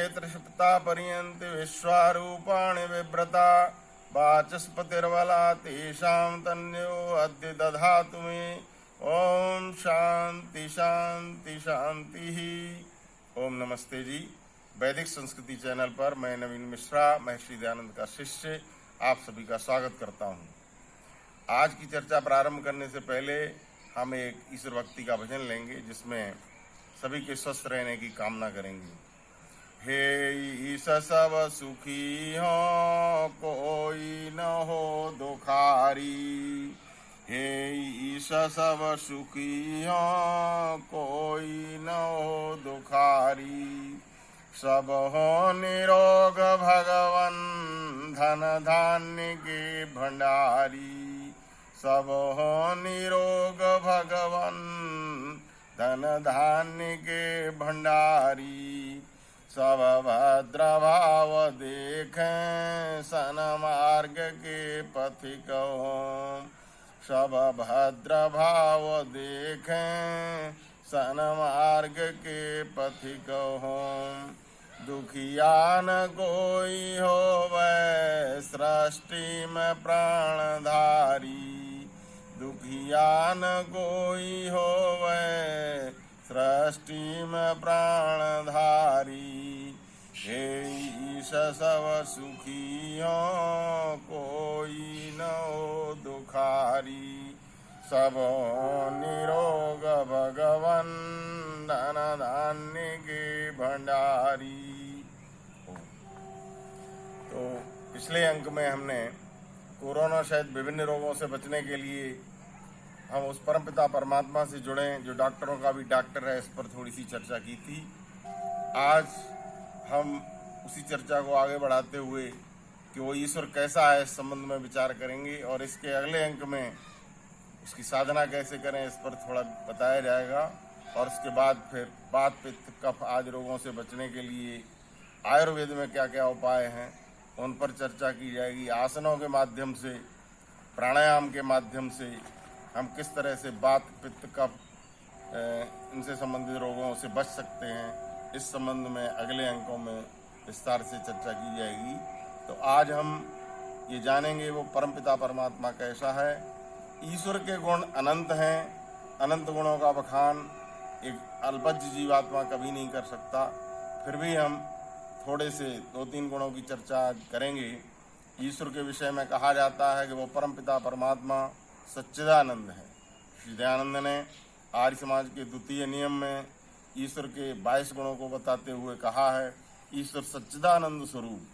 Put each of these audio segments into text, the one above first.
त्रिशप्ता पर्यन्ति विश्वारूपाणि विव्रता वाचस्पतिर्बला तेषां तन्यो अद्य दधातु मे। ओम शांति शांति शांति। ओम नमस्ते जी। वैदिक संस्कृति चैनल पर मैं नवीन मिश्रा, महर्षि दयानंद का शिष्य, आप सभी का स्वागत करता हूँ। आज की चर्चा प्रारंभ करने से पहले हम एक ईश्वर भक्ति का भजन लेंगे, जिसमें सभी के स्वस्थ रहने की कामना करेंगे। हे ईश सब सुखी हो, कोई न हो दुखारी। हे ईश सब सुखी हो, कोई न हो दुखारी। सब हो निरोग भगवन, धन धान्य के भंडारी। सब हो निरोग भगवन, धन धान्य के भंडारी। सब भद्र भाव देखें, सन मार्ग के पथिक हों। सब भद्र भाव देखें, सन मार्ग के पथिक हों। दुखिया न कोई होवै, सृष्टि में प्राणधारी। दुखिया न कोई होवै, सृष्टि में प्राणधारी। हे ईश सब सुखी हो, कोई न हो दुखारी। सब निरोग भगवन, धन धान्य के भंडारी। तो पिछले अंक में हमने कोरोना सहित विभिन्न रोगों से बचने के लिए हम उस परमपिता परमात्मा से जुड़े, जो डॉक्टरों का भी डॉक्टर है, इस पर थोड़ी सी चर्चा की थी। आज हम उसी चर्चा को आगे बढ़ाते हुए कि वो ईश्वर कैसा है, इस संबंध में विचार करेंगे, और इसके अगले अंक में उसकी साधना कैसे करें, इस पर थोड़ा बताया जाएगा। और उसके बाद फिर वात, पित्त, कफ आदि रोगों से बचने के लिए आयुर्वेद में क्या क्या उपाय हैं, उन पर चर्चा की जाएगी। आसनों के माध्यम से, प्राणायाम के माध्यम से हम किस तरह से वात, पित्त, कफ इनसे संबंधित रोगों से बच सकते हैं, इस संबंध में अगले अंकों में विस्तार से चर्चा की जाएगी। तो आज हम ये जानेंगे वो परमपिता परमात्मा कैसा है। ईश्वर के गुण अनंत हैं। अनंत गुणों का बखान एक अल्पज्य जीवात्मा कभी नहीं कर सकता। फिर भी हम थोड़े से 2-3 गुणों की चर्चा करेंगे। ईश्वर के विषय में कहा जाता है कि वो परमपिता परमात्मा सच्चिदानंद है। श्री दयानंद ने आर्य समाज के द्वितीय नियम में ईश्वर के 22 गुणों को बताते हुए कहा है, ईश्वर सच्चिदानंद स्वरूप,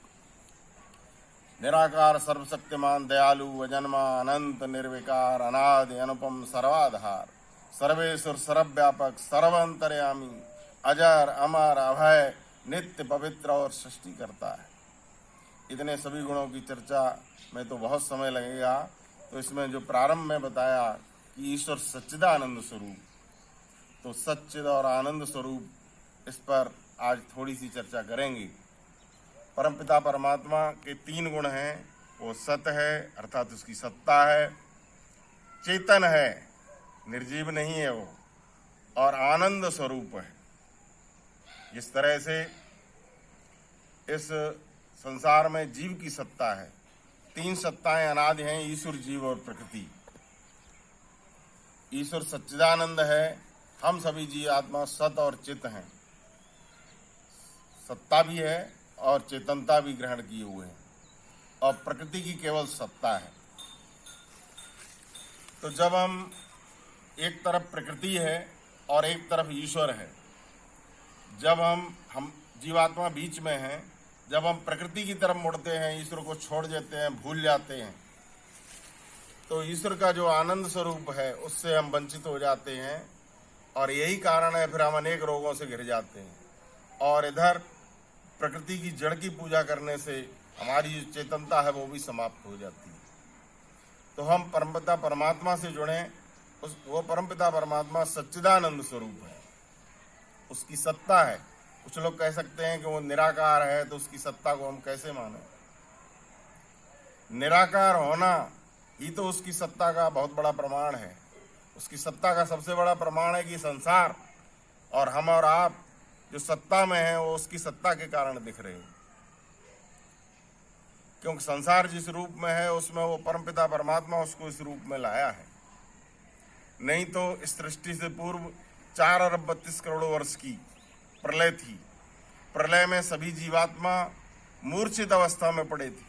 निराकार, सर्वशक्तिमान, दयालु, अजन्मा, अनंत, निर्विकार, अनादि, अनुपम, सर्वाधार, सर्वेश्वर, सर्वव्यापक, सर्वांतर्यामी, अजर, अमर, अभय, नित्य, पवित्र और सृष्टि करता है। इतने सभी गुणों की चर्चा में तो बहुत समय लगेगा। तो इसमें जो प्रारंभ में बताया कि ईश्वर सच्चिदानंद स्वरूप, तो सच्चिद और आनंद स्वरूप, इस पर आज थोड़ी सी चर्चा करेंगे। परमपिता परमात्मा के 3 गुण हैं। वो सत है, अर्थात उसकी सत्ता है। चेतन है, निर्जीव नहीं है वो, और आनंद स्वरूप है। जिस तरह से इस संसार में जीव की सत्ता है, 3 सत्ताएं अनादि हैं, ईश्वर, जीव और प्रकृति। ईश्वर सच्चिदानंद है, हम सभी जीव आत्मा सत और चित हैं। सत्ता भी है और चेतनता भी ग्रहण किए हुए हैं, और प्रकृति की केवल सत्ता है। तो जब हम एक तरफ प्रकृति है और एक तरफ ईश्वर है, जब हम जीवात्मा बीच में हैं, जब हम प्रकृति की तरफ मुड़ते हैं, ईश्वर को छोड़ देते हैं, भूल जाते हैं, तो ईश्वर का जो आनंद स्वरूप है उससे हम वंचित हो जाते हैं। और यही कारण है फिर हम अनेक रोगों से घिर जाते हैं। और इधर प्रकृति की जड़ की पूजा करने से हमारी जो चेतनता है वो भी समाप्त हो जाती है। तो हम परमपिता परमात्मा से जुड़ें। वो परमपिता परमात्मा सच्चिदानंद स्वरूप है, उसकी सत्ता है। कुछ लोग कह सकते हैं कि वो निराकार है, तो उसकी सत्ता को हम कैसे माने? निराकार होना ही तो उसकी सत्ता का बहुत बड़ा प्रमाण है। उसकी सत्ता का सबसे बड़ा प्रमाण है कि संसार और हम और आप जो सत्ता में है वो उसकी सत्ता के कारण दिख रहे हैं, क्योंकि संसार जिस रूप में है उसमें वो परमपिता परमात्मा उसको इस रूप में लाया है। नहीं तो इस सृष्टि से पूर्व 4 अरब 32 करोड़ वर्ष की प्रलय थी। प्रलय में सभी जीवात्मा मूर्छित अवस्था में पड़े थे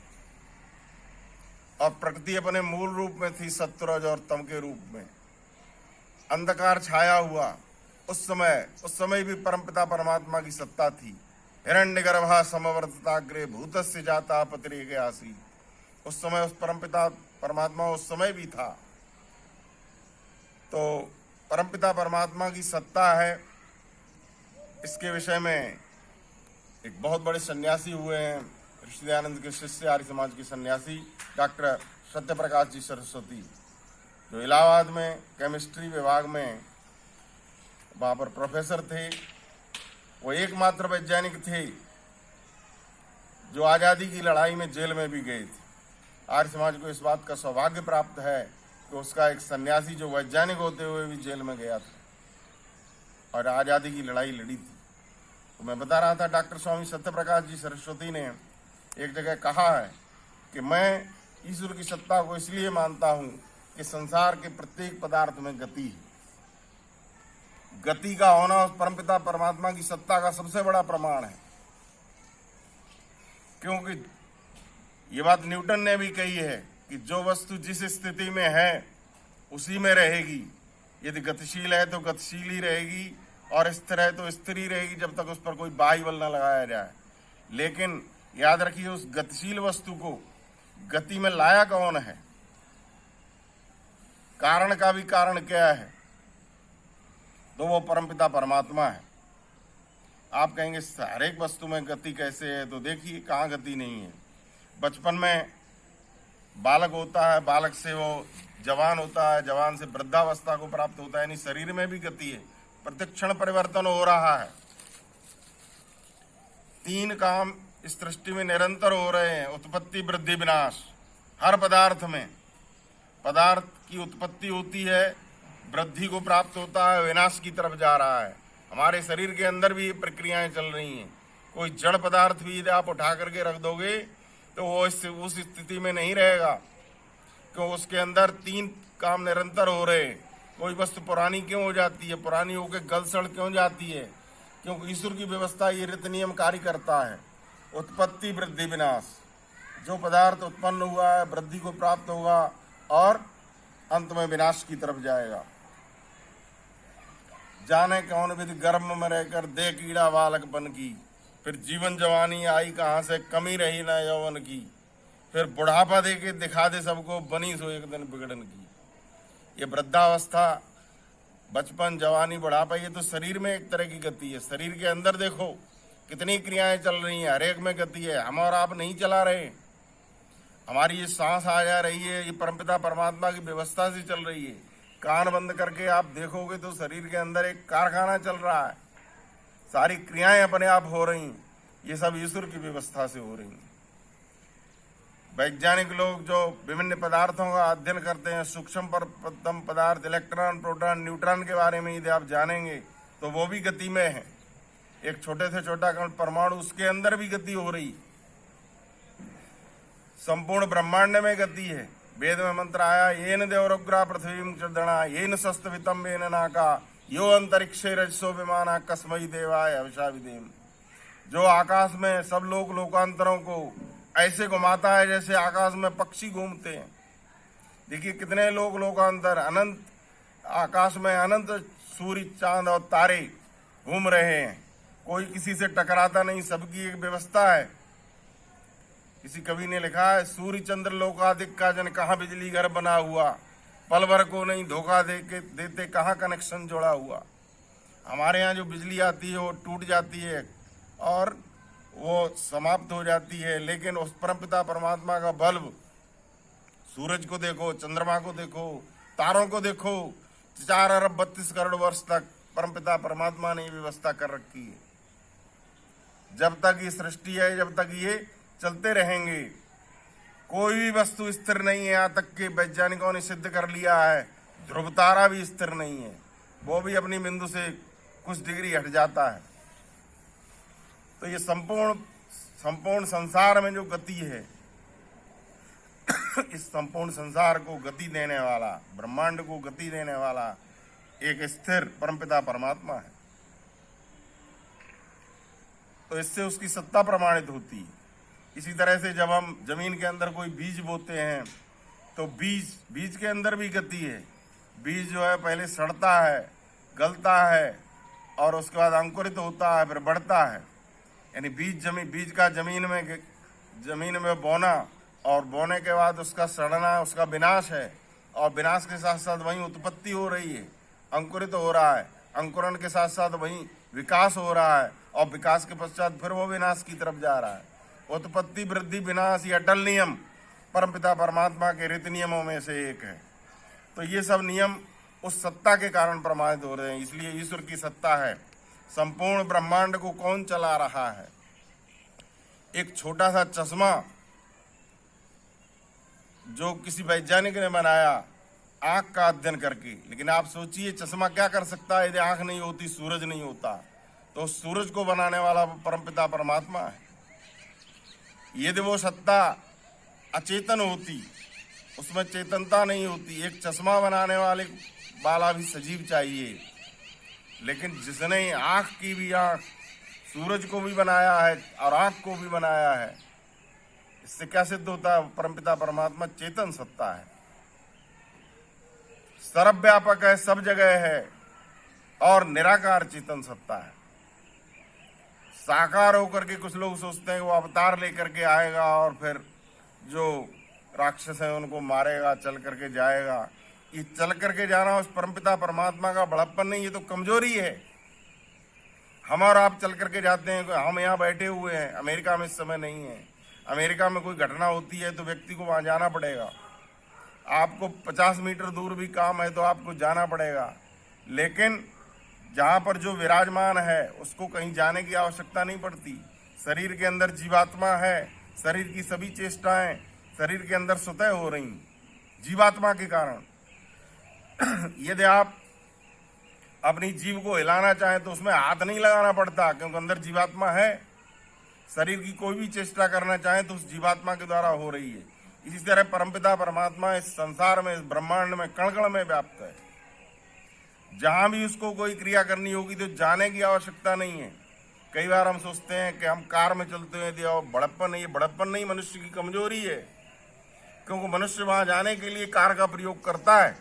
और प्रकृति अपने मूल रूप में थी, सत्व रज और तम के रूप में। अंधकार छाया हुआ उस समय भी परमपिता परमात्मा की सत्ता थी। हिरण्यगर्भा समवर्तताग्रे भूतस्य जाता पतिरेके आसी। उस समय उस परमपिता परमात्मा उस समय भी था। तो परमपिता परमात्मा की सत्ता है, इसके विषय में एक बहुत बड़े सन्यासी हुए हैं, ऋषि दयानंद के शिष्य, आर्य समाज के सन्यासी डॉक्टर सत्यप्रकाश जी सरस्वती, जो इलाहाबाद में केमिस्ट्री विभाग में वहाँ पर प्रोफेसर थे। वो एकमात्र वैज्ञानिक थे जो आज़ादी की लड़ाई में जेल में भी गए थे। आर्य समाज को इस बात का सौभाग्य प्राप्त है कि उसका एक सन्यासी जो वैज्ञानिक होते हुए भी जेल में गया था और आज़ादी की लड़ाई लड़ी थी। तो मैं बता रहा था, डॉक्टर स्वामी सत्यप्रकाश जी सरस्वती ने एक जगह कहा है कि मैं ईश्वर की सत्ता को इसलिए मानता हूँ कि संसार के प्रत्येक पदार्थ में गति है। गति का होना उस परमपिता परमात्मा की सत्ता का सबसे बड़ा प्रमाण है, क्योंकि ये बात न्यूटन ने भी कही है कि जो वस्तु जिस स्थिति में है उसी में रहेगी। यदि गतिशील है तो गतिशील ही रहेगी और स्थिर है तो स्थिर ही रहेगी, जब तक उस पर कोई बाह्य बल न लगाया जाए। लेकिन याद रखिए, उस गतिशील वस्तु को गति में लाया कौन है? कारण का भी कारण क्या है? तो वो परमपिता परमात्मा है। आप कहेंगे हर एक वस्तु में गति कैसे है? तो देखिए, कहाँ गति नहीं है। बचपन में बालक होता है, बालक से वो जवान होता है, जवान से वृद्धावस्था को प्राप्त होता है, यानी शरीर में भी गति है, प्रतिक्षण परिवर्तन हो रहा है। 3 काम इस सृष्टि में निरंतर हो रहे हैं, उत्पत्ति वृद्धि विनाश। हर पदार्थ में पदार्थ की उत्पत्ति होती है, वृद्धि को प्राप्त होता है, विनाश की तरफ जा रहा है। हमारे शरीर के अंदर भी ये प्रक्रियाएं चल रही हैं। कोई जड़ पदार्थ भी यदि आप उठा करके रख दोगे तो वो उस स्थिति में नहीं रहेगा, क्योंकि उसके अंदर 3 काम निरंतर हो रहे हैं। कोई वस्तु पुरानी क्यों हो जाती है? पुरानी होकर गल सड़ क्यों जाती है? क्योंकि ईश्वर की व्यवस्था ये रीति नियम कार्य करता है। उत्पत्ति वृद्धि विनाश, जो पदार्थ उत्पन्न हुआ है वृद्धि को प्राप्त होगा और अंत में विनाश की तरफ जाएगा। जाने कौन विधि गर्भ में रहकर दे कीड़ा बालक बन की, फिर जीवन जवानी आई कहाँ से कमी रही ना यौवन की, फिर बुढ़ापा दे के दिखा दे सबको बनी सो एक दिन बिगड़न की। ये वृद्धावस्था, बचपन, जवानी, बुढ़ापा, ये तो शरीर में एक तरह की गति है। शरीर के अंदर देखो कितनी क्रियाएं चल रही हैं, हर एक में गति है। हम और आप नहीं चला रहे, हमारी ये सांस आ जा रही है, ये परमपिता परमात्मा की व्यवस्था से चल रही है। कान बंद करके आप देखोगे तो शरीर के अंदर एक कारखाना चल रहा है, सारी क्रियाएं अपने आप हो रही हैं। ये सब ईश्वर की व्यवस्था से हो रही हैं। वैज्ञानिक लोग जो विभिन्न पदार्थों का अध्ययन करते हैं, सूक्ष्म परतम पदार्थ, इलेक्ट्रॉन, प्रोटॉन, न्यूट्रॉन के बारे में यदि आप जानेंगे तो वो भी गति में है। एक छोटे से छोटा कण परमाणु, उसके अंदर भी गति हो रही। संपूर्ण ब्रह्मांड में गति है। वेद में मंत्र आया, येन देवरुग्रा पृथ्वी चर्दना येन सस्तवितम येन नाका यो अंतरिक्षे रजसो विमाना कस्मई देवाय हविषा विदेम। जो आकाश में सब लोग लोकांतरों को ऐसे घुमाता है जैसे आकाश में पक्षी घूमते हैं। देखिए कितने लोग लोकांतर, अनंत आकाश में अनंत सूर्य, चांद और तारे घूम रहे हैं। कोई किसी से टकराता नहीं, सबकी एक व्यवस्था है। किसी कवि ने लिखा है, सूर्य चंद्र लोकादिक का जन कहाँ बिजली घर बना हुआ, पल भर को नहीं धोखा देते कहाँ कनेक्शन जोड़ा हुआ। हमारे यहाँ जो बिजली आती है वो टूट जाती है और वो समाप्त हो जाती है, लेकिन उस परमपिता परमात्मा का बल्ब, सूरज को देखो, चंद्रमा को देखो, तारों को देखो, 4 अरब 32 करोड़ वर्ष तक परमपिता परमात्मा ने व्यवस्था कर रखी है। जब तक ये सृष्टि है, जब तक ये चलते रहेंगे, कोई भी वस्तु स्थिर नहीं है। यहाँ तक कि वैज्ञानिकों ने सिद्ध कर लिया है, ध्रुव तारा भी स्थिर नहीं है, वो भी अपनी बिंदु से कुछ डिग्री हट जाता है। तो ये संपूर्ण संसार में जो गति है, इस संपूर्ण संसार को गति देने वाला, ब्रह्मांड को गति देने वाला एक स्थिर परमपिता परमात्मा है। तो इससे उसकी सत्ता प्रमाणित होती है। इसी तरह से जब हम जमीन के अंदर कोई बीज बोते हैं तो बीज के अंदर भी गति है। बीज जो है पहले सड़ता है, गलता है और उसके बाद अंकुरित होता है, फिर बढ़ता है। यानी बीज का जमीन में बोना और बोने के बाद उसका सड़ना, उसका विनाश है, और विनाश के साथ साथ वहीं उत्पत्ति हो रही है, अंकुरित हो रहा है, अंकुरण के साथ साथ वहीं विकास हो रहा है, और विकास के पश्चात फिर वो विनाश की तरफ जा रहा है। उत्पत्ति, वृद्धि, विनाश, ये अटल नियम परमपिता परमात्मा के रीति नियमों में से एक है। तो ये सब नियम उस सत्ता के कारण प्रमाणित हो रहे हैं। इसलिए ईश्वर की सत्ता है। संपूर्ण ब्रह्मांड को कौन चला रहा है? एक छोटा सा चश्मा जो किसी वैज्ञानिक ने बनाया आंख का अध्ययन करके, लेकिन आप सोचिए चश्मा क्या कर सकता है यदि आंख नहीं होती, सूरज नहीं होता। तो सूरज को बनाने वाला परमपिता परमात्मा है। यदि वो सत्ता अचेतन होती, उसमें चेतनता नहीं होती, एक चश्मा बनाने वाला भी सजीव चाहिए। लेकिन जिसने आंख की भी आंख, सूरज को भी बनाया है और आंख को भी बनाया है, इससे क्या सिद्ध होता है? परमपिता परमात्मा चेतन सत्ता है, सर्वव्यापक है, सब जगह है और निराकार चेतन सत्ता है। साकार होकर के कुछ लोग सोचते हैं वो अवतार लेकर के आएगा और फिर जो राक्षस है उनको मारेगा, चल करके जाएगा। ये चल करके जाना उस परमपिता परमात्मा का बड़प्पन नहीं, ये तो कमजोरी है। हम और आप चल करके जाते हैं, हम यहाँ बैठे हुए हैं, अमेरिका में इस समय नहीं है। अमेरिका में कोई घटना होती है तो व्यक्ति को वहां जाना पड़ेगा। आपको 50 मीटर दूर भी काम है तो आपको जाना पड़ेगा। लेकिन जहां पर जो विराजमान है उसको कहीं जाने की आवश्यकता नहीं पड़ती। शरीर के अंदर जीवात्मा है, शरीर की सभी चेष्टाएं शरीर के अंदर स्वतः हो रही जीवात्मा के कारण। यदि आप अपनी जीव को हिलाना चाहें तो उसमें हाथ नहीं लगाना पड़ता, क्योंकि अंदर जीवात्मा है। शरीर की कोई भी चेष्टा करना चाहे तो उस जीवात्मा के द्वारा हो रही है। इसी तरह परमपिता परमात्मा इस संसार में, इस ब्रह्मांड में, कण कण में व्याप्त है। जहां भी उसको कोई क्रिया करनी होगी तो जाने की आवश्यकता नहीं है। कई बार हम सोचते हैं कि हम कार में चलते हैं तो बड़प्पन नहीं, बड़प्पन नहीं, मनुष्य की कमजोरी है। क्योंकि मनुष्य वहां जाने के लिए कार का प्रयोग करता है।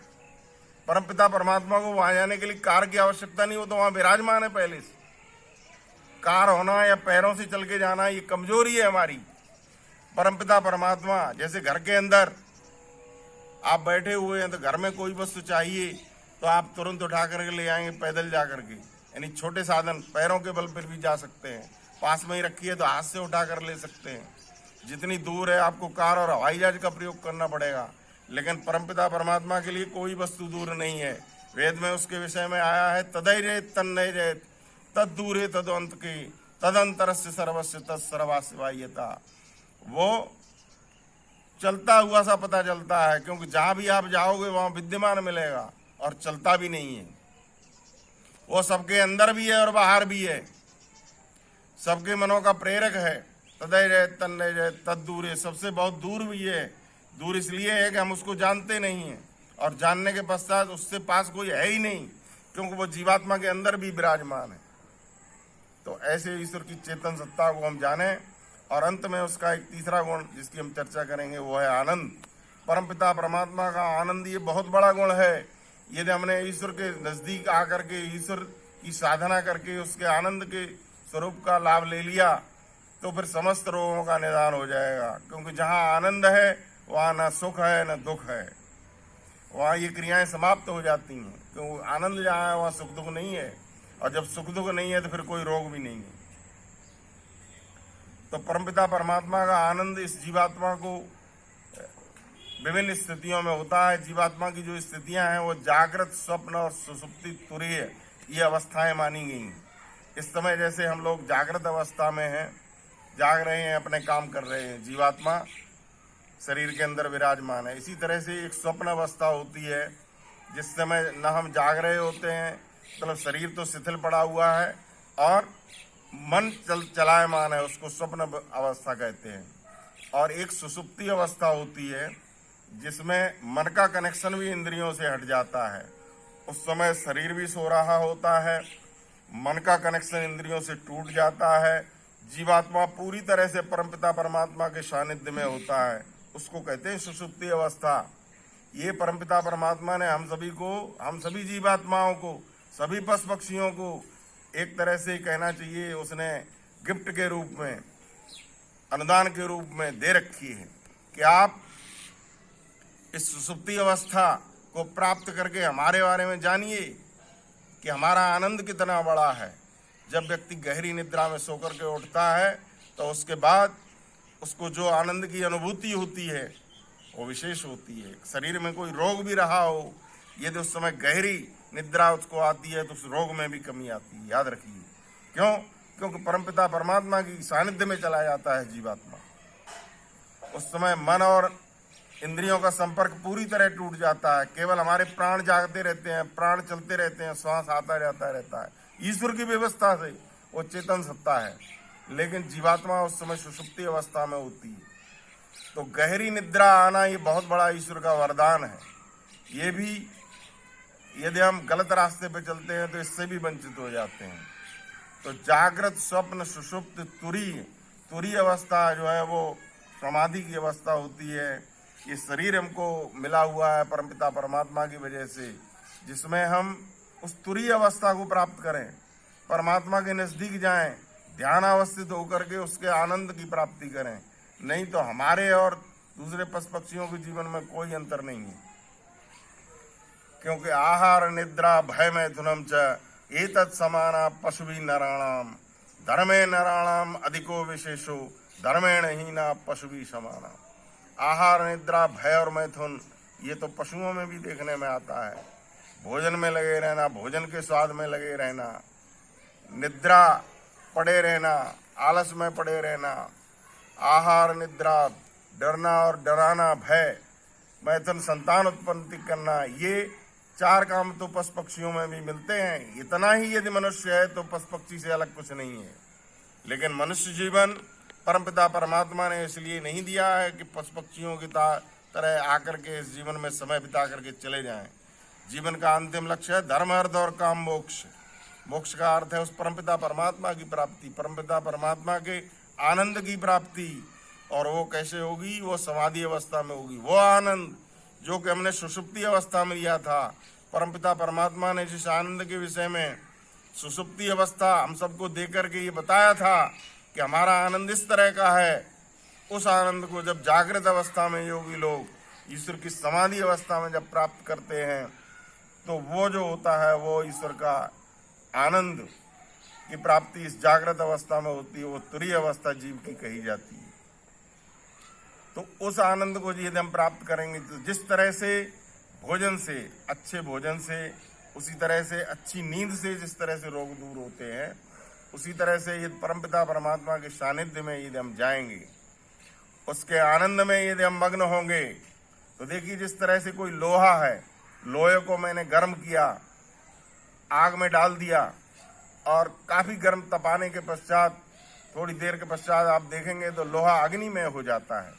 परमपिता परमात्मा को वहां जाने के लिए कार की आवश्यकता नहीं हो, तो वहां विराजमान है पहले से। कार होना या पैरों से चल के जाना ये कमजोरी है हमारी। परमपिता परमात्मा जैसे घर के अंदर आप बैठे हुए हैं तो घर में कोई वस्तु चाहिए तो आप तुरंत उठा करके ले आएंगे पैदल जा करके, यानी छोटे साधन पैरों के बल पर भी जा सकते हैं। पास में ही रखी है तो हाथ से उठा कर ले सकते हैं। जितनी दूर है आपको कार और हवाई जहाज का प्रयोग करना पड़ेगा। लेकिन परमपिता परमात्मा के लिए कोई वस्तु दूर नहीं है। वेद में उसके विषय में आया है, तदैरे तन्नैरे तद दूरे तदंत के तदंतरस्य सर्वस्य तत्सर्वास्वायता। वो चलता हुआ सा पता चलता है, क्योंकि जहां भी आप जाओगे वहां विद्यमान मिलेगा और चलता भी नहीं है। वो सबके अंदर भी है और बाहर भी है, सबके मनों का प्रेरक है। तदैरे तन्नैरे तद दूरे, सबसे बहुत दूर भी है। दूर इसलिए है कि हम उसको जानते नहीं हैं, और जानने के पश्चात उससे पास कोई है ही नहीं, क्योंकि वो जीवात्मा के अंदर भी विराजमान है। तो ऐसे ईश्वर की चेतन सत्ता को हम जाने। और अंत में उसका एक तीसरा गुण जिसकी हम चर्चा करेंगे वो है आनंद। परमपिता परमात्मा का आनंद ये बहुत बड़ा गुण है। यदि हमने ईश्वर के नजदीक आकर के ईश्वर की साधना करके उसके आनंद के स्वरूप का लाभ ले लिया तो फिर समस्त रोगों का निदान हो जाएगा। क्योंकि जहाँ आनंद है वहाँ न सुख है न दुख है, वहाँ ये क्रियाएं समाप्त हो जाती हैं। क्योंकि आनंद जहाँ है वहाँ सुख दुख नहीं है, और जब सुख दुख नहीं है तो फिर कोई रोग भी नहीं है। तो परमपिता परमात्मा का आनंद इस जीवात्मा को विभिन्न स्थितियों में होता है। जीवात्मा की जो स्थितियां हैं वो जागृत, स्वप्न और सुसुप्ति तुरीय ये अवस्थाएं मानी गई। इस समय जैसे हम लोग जागृत अवस्था में हैं, जाग रहे हैं, अपने काम कर रहे हैं, जीवात्मा शरीर के अंदर विराजमान है। इसी तरह से एक स्वप्न अवस्था होती है जिस समय न हम जाग रहे होते हैं, मतलब शरीर तो शिथिल पड़ा हुआ है और मन चलायमान है उसको स्वप्न अवस्था कहते हैं। और एक सुषुप्ति अवस्था होती है जिसमें मन का कनेक्शन भी इंद्रियों से हट जाता है। उस समय शरीर भी सो रहा होता है, मन का कनेक्शन इंद्रियों से टूट जाता है, जीवात्मा पूरी तरह से परमपिता परमात्मा के सानिध्य में होता है, उसको कहते हैं सुषुप्ति अवस्था। ये परमपिता परमात्मा ने हम सभी जीवात्माओं को, सभी पशु पक्षियों को एक तरह से कहना चाहिए उसने गिफ्ट के रूप में, अनुदान के रूप में दे रखी है कि आप इस सुषुप्ति अवस्था को प्राप्त करके हमारे बारे में जानिए कि हमारा आनंद कितना बड़ा है। जब व्यक्ति गहरी निद्रा में सोकर के उठता है तो उसके बाद उसको जो आनंद की अनुभूति होती है वो विशेष होती है। शरीर में कोई रोग भी रहा हो, यदि उस समय गहरी निद्रा उसको आती है तो उस रोग में भी कमी आती है, याद रखिए। क्यों? क्योंकि परमपिता परमात्मा की सानिध्य में चला जाता है जीवात्मा। उस समय मन और इंद्रियों का संपर्क पूरी तरह टूट जाता है, केवल हमारे प्राण जागते रहते हैं, प्राण चलते रहते हैं, श्वास आता जाता रहता है। ईश्वर की व्यवस्था से वो चेतन सत्ता है, लेकिन जीवात्मा उस समय सुषुप्ति अवस्था में होती है। तो गहरी निद्रा आना ये बहुत बड़ा ईश्वर का वरदान है। ये भी यदि हम गलत रास्ते पे चलते हैं तो इससे भी वंचित हो जाते हैं। तो जागृत, स्वप्न, सुषुप्त, तुरी अवस्था जो है वो समाधि की अवस्था होती है। ये शरीर हमको मिला हुआ है परमपिता परमात्मा की वजह से, जिसमें हम उस तुरी अवस्था को प्राप्त करें, परमात्मा के नजदीक जाएं, ध्यान अवस्थित होकर के उसके आनंद की प्राप्ति करें। नहीं तो हमारे और दूसरे पशु पक्षियों के जीवन में कोई अंतर नहीं है। क्योंकि आहार निद्रा भय मैथुनम च एतत् समाना पशुभि नराणाम धर्मे नराणाम अधिको विशेषो धर्मेण हीना पशुभि समाना। आहार निद्रा भय और मैथुन ये तो पशुओं में भी देखने में आता है। भोजन में लगे रहना, भोजन के स्वाद में लगे रहना, निद्रा पड़े रहना, आलस में पड़े रहना, आहार निद्रा, डरना और डराना, भय, मैथुन संतान उत्पत्ति करना, ये चार काम तो पशु पक्षियों में भी मिलते हैं। इतना ही यदि मनुष्य है तो पशु पक्षी से अलग कुछ नहीं है। लेकिन मनुष्य जीवन परमपिता परमात्मा ने इसलिए नहीं दिया है कि पशु पक्षियों की तरह आकर के इस जीवन में समय बिता करके चले जाएं। जीवन का अंतिम लक्ष्य है धर्म, अर्थ और काम मोक्ष। मोक्ष का अर्थ है उस परमपिता परमात्मा की प्राप्ति, परमपिता परमात्मा के आनंद की प्राप्ति। और वो कैसे होगी? वो समाधि अवस्था में होगी। वो आनंद जो कि हमने सुषुप्ति अवस्था में लिया था, परमपिता परमात्मा ने जिस आनंद के विषय में सुषुप्ति अवस्था हम सबको दे करके ये बताया था कि हमारा आनंद इस तरह का है, उस आनंद को जब जागृत अवस्था में योगी लोग ईश्वर की समाधि अवस्था में जब प्राप्त करते हैं तो वो जो होता है वो ईश्वर का आनंद की प्राप्ति इस जागृत अवस्था में होती है। वो तुरीय अवस्था जीव की कही जाती है। तो उस आनंद को यदि हम प्राप्त करेंगे तो जिस तरह से भोजन से, अच्छे भोजन से, उसी तरह से अच्छी नींद से जिस तरह से रोग दूर होते हैं, उसी तरह से यदि परमपिता परमात्मा के सानिध्य में यदि हम जाएंगे, उसके आनंद में यदि हम मग्न होंगे तो देखिए जिस तरह से कोई लोहा है, लोहे को मैंने गर्म किया, आग में डाल दिया और काफ़ी गर्म तपाने के पश्चात थोड़ी देर के पश्चात आप देखेंगे तो लोहा अग्नि में हो जाता है,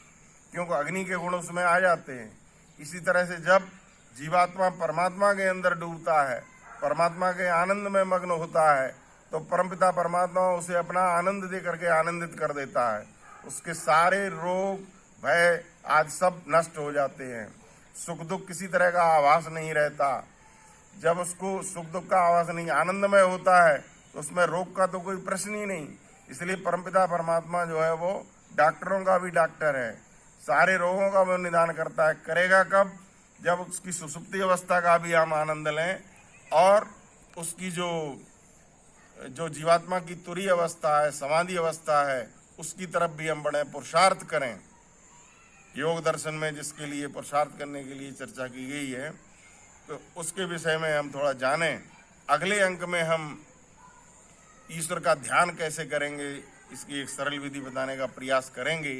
क्योंकि अग्नि के गुण उसमें आ जाते हैं। इसी तरह से जब जीवात्मा परमात्मा के अंदर डूबता है, परमात्मा के आनंद में मग्न होता है, तो परमपिता परमात्मा उसे अपना आनंद दे करके आनंदित कर देता है। उसके सारे रोग, भय आज सब नष्ट हो जाते हैं। सुख दुख किसी तरह का आभास नहीं रहता। जब उसको सुख दुख का आभास नहीं, आनंदमय होता है, तो उसमें रोग का तो कोई प्रश्न ही नहीं। इसलिए परमपिता परमात्मा जो है वो डॉक्टरों का भी डॉक्टर है, सारे रोगों का वो निदान करता है। करेगा कब? जब उसकी सुषुप्ति अवस्था का भी हम आनंद लें और उसकी जो जीवात्मा की तुरीय अवस्था है, समाधि अवस्था है, उसकी तरफ भी हम बढ़े, पुरुषार्थ करें। योग दर्शन में जिसके लिए पुरुषार्थ करने के लिए चर्चा की गई है, तो उसके विषय में हम थोड़ा जानें। अगले अंक में हम ईश्वर का ध्यान कैसे करेंगे, इसकी एक सरल विधि बताने का प्रयास करेंगे।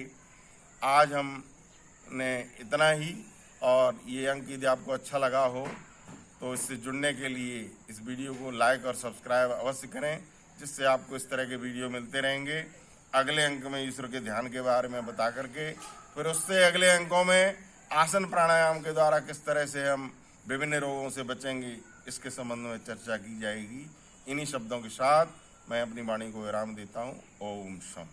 आज हमने इतना ही, और ये अंक यदि आपको अच्छा लगा हो तो इससे जुड़ने के लिए इस वीडियो को लाइक और सब्सक्राइब अवश्य करें। जिससे आपको इस तरह के वीडियो मिलते रहेंगे। अगले अंक में ईश्वर के ध्यान के बारे में बता करके फिर उससे अगले अंकों में आसन प्राणायाम के द्वारा किस तरह से हम विभिन्न रोगों से बचेंगे, इसके संबंध में चर्चा की जाएगी। इन्हीं शब्दों के साथ मैं अपनी वाणी को विराम देता हूँ। ओम शम।